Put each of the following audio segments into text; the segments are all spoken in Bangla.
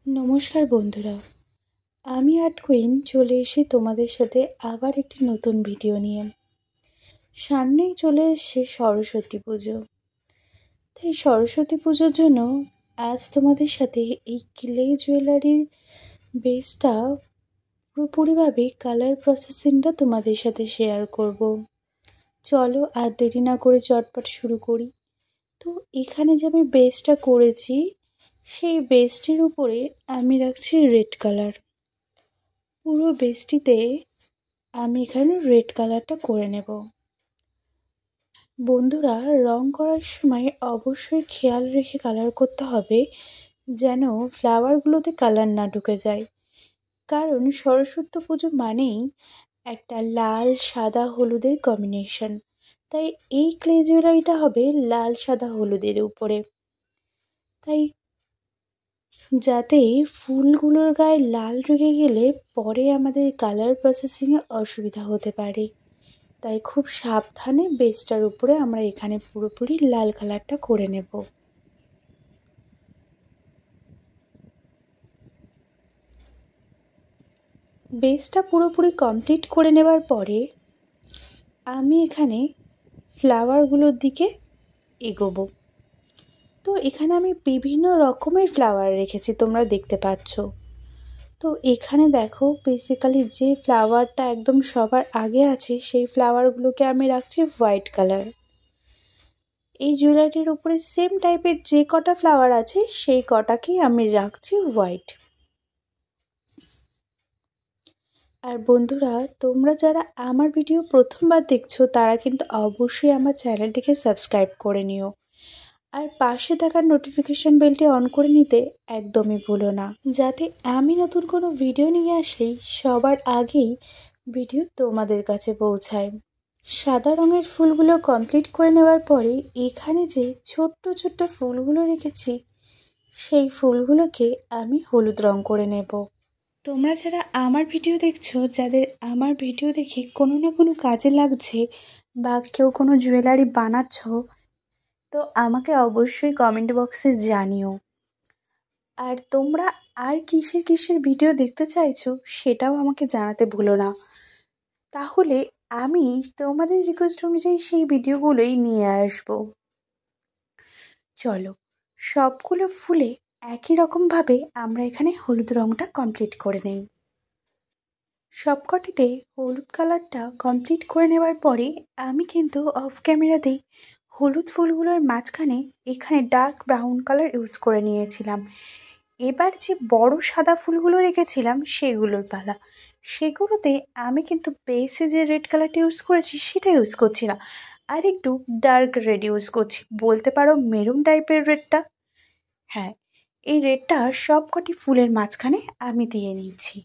নমস্কার বন্ধুরা, আমি আর্ট কুইন চলে এসে তোমাদের সাথে আবার একটি নতুন ভিডিও নিয়ে। সামনেই চলে এসছে সরস্বতী পুজো। তাই সরস্বতী পুজোর জন্য আজ তোমাদের সাথে এই ক্লে জুয়েলারির বেসটা পুরোপুরিভাবে কালার প্রসেসিংটা তোমাদের সাথে শেয়ার করব। চলো আর দেরি না করে চটপট শুরু করি। তো এখানে যে আমি বেসটা করেছি সেই বেসটির উপরে আমি রাখছি রেড কালার। পুরো বেসটিতে আমি এখানে রেড কালারটা করে নেব। বন্ধুরা, রং করার সময় অবশ্যই খেয়াল রেখে কালার করতে হবে যেন ফ্লাওয়ারগুলোতে কালার না ঢুকে যায়, কারণ সরস্বতী পুজো মানেই একটা লাল সাদা হলুদের কম্বিনেশন। তাই এই ক্লে জুয়েলারিটা হবে লাল সাদা হলুদের উপরে। তাই যাতে ফুলগুলোর গায়ে লাল ঢুকে গেলে পরে আমাদের কালার প্রসেসিংয়ে অসুবিধা হতে পারে, তাই খুব সাবধানে বেসটার উপরে আমরা এখানে পুরোপুরি লাল কালারটা করে নেব। বেসটা পুরোপুরি কমপ্লিট করে নেবার পরে আমি এখানে ফ্লাওয়ারগুলোর দিকে এগোবো। তো এখানে আমি বিভিন্ন রকমের ফ্লাওয়ার রেখেছি, তোমরা দেখতে পাচ্ছ। তো এখানে দেখো বেসিক্যালি যে ফ্লাওয়ারটা একদম সবার আগে আছে সেই ফ্লাওয়ারগুলোকে আমি রাখছি হোয়াইট কালার। এই জুয়েলারির উপরে সেম টাইপের যে কটা ফ্লাওয়ার আছে সেই কটাকেই আমি রাখছি হোয়াইট। আর বন্ধুরা, তোমরা যারা আমার ভিডিও প্রথমবার দেখছো তারা কিন্তু অবশ্যই আমার চ্যানেলটিকে সাবস্ক্রাইব করে নিও, আর পাশে থাকা নোটিফিকেশন বেলটি অন করে নিতে একদমই ভুলো না, যাতে আমি নতুন কোনো ভিডিও নিয়ে আসলেই সবার আগেই ভিডিও তোমাদের কাছে পৌঁছায়। সাদা রঙের ফুলগুলো কমপ্লিট করে নেওয়ার পরে এখানে যে ছোট্ট ছোট্ট ফুলগুলো রেখেছি সেই ফুলগুলোকে আমি হলুদ রং করে নেব। তোমরা যারা আমার ভিডিও দেখছো, যাদের আমার ভিডিও দেখে কোনো না কোনো কাজে লাগছে বা কেউ কোনো জুয়েলারি বানাচ্ছ, তো আমাকে অবশ্যই কমেন্ট বক্সে জানিও। আর তোমরা আর কিসের কিসের ভিডিও দেখতে চাইছো সেটাও আমাকে জানাতে ভুলো না, তাহলে আমি তোমাদের রিকোয়েস্ট অনুযায়ী সেই ভিডিওগুলোই নিয়ে আসব। চলো সবগুলো ফুলে একই রকমভাবে আমরা এখানে হলুদ রঙটা কমপ্লিট করে নেই। সবকটিতে হলুদ কালারটা কমপ্লিট করে নেওয়ার পরে আমি কিন্তু অফ ক্যামেরাতেই হলুদ ফুলগুলোর মাঝখানে এখানে ডার্ক ব্রাউন কালার ইউজ করে নিয়েছিলাম। এবার যে বড় সাদা ফুলগুলো রেখেছিলাম সেগুলোর পালা, সেগুলোতে আমি কিন্তু বেসে যে রেড কালারটা ইউজ করেছি সেটা ইউজ করছি না, আর একটু ডার্ক রেড ইউজ করছি, বলতে পারো মেরুন টাইপের রেডটা। হ্যাঁ, এই রেডটা সবকটি ফুলের মাঝখানে আমি দিয়ে নিচ্ছি।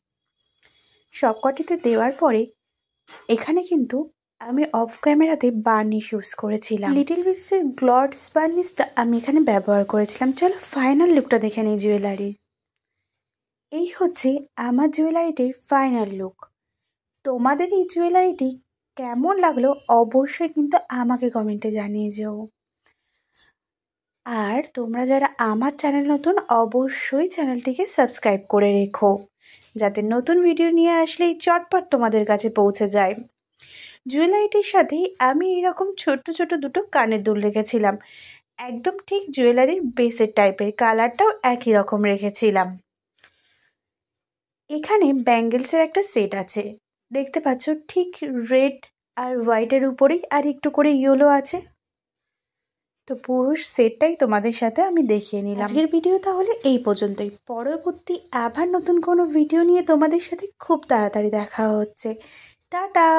সবকটিতে দেওয়ার পরে এখানে কিন্তু আমি অফ ক্যামেরাতে বার্নিশ ইউজ করেছিলাম, লিটল বিটসের গ্লস বার্নিশটা আমি এখানে ব্যবহার করেছিলাম। চলো ফাইনাল লুকটা দেখে নিই জুয়েলারির। এই হচ্ছে আমার জুয়েলারিটির ফাইনাল লুক। তোমাদের এই জুয়েলারিটি কেমন লাগলো অবশ্যই কিন্তু আমাকে কমেন্টে জানিয়ে যেও। আর তোমরা যারা আমার চ্যানেল নতুন অবশ্যই চ্যানেলটিকে সাবস্ক্রাইব করে রেখো, যাতে নতুন ভিডিও নিয়ে আসলেই চটপট তোমাদের কাছে পৌঁছে যায়। জুয়েলারিটির সাথেই আমি এরকম ছোট্ট ছোট দুটো কানের দুল রেখেছিলাম, একদম ঠিক জুয়েলারির বেসের টাইপের, কালারটাও একই রকম রেখেছিলাম। এখানে ব্যাঙ্গেলসের একটা সেট আছে, দেখতে পাচ্ছ ঠিক রেড আর হোয়াইটের উপরেই আর একটু করে ইয়েলো আছে। তো পুরো সেটটাই তোমাদের সাথে আমি দেখিয়ে নিলাম। আজকের ভিডিও তাহলে এই পর্যন্তই। পরবর্তী আবার নতুন কোনো ভিডিও নিয়ে তোমাদের সাথে খুব তাড়াতাড়ি দেখা হচ্ছে। টাটা।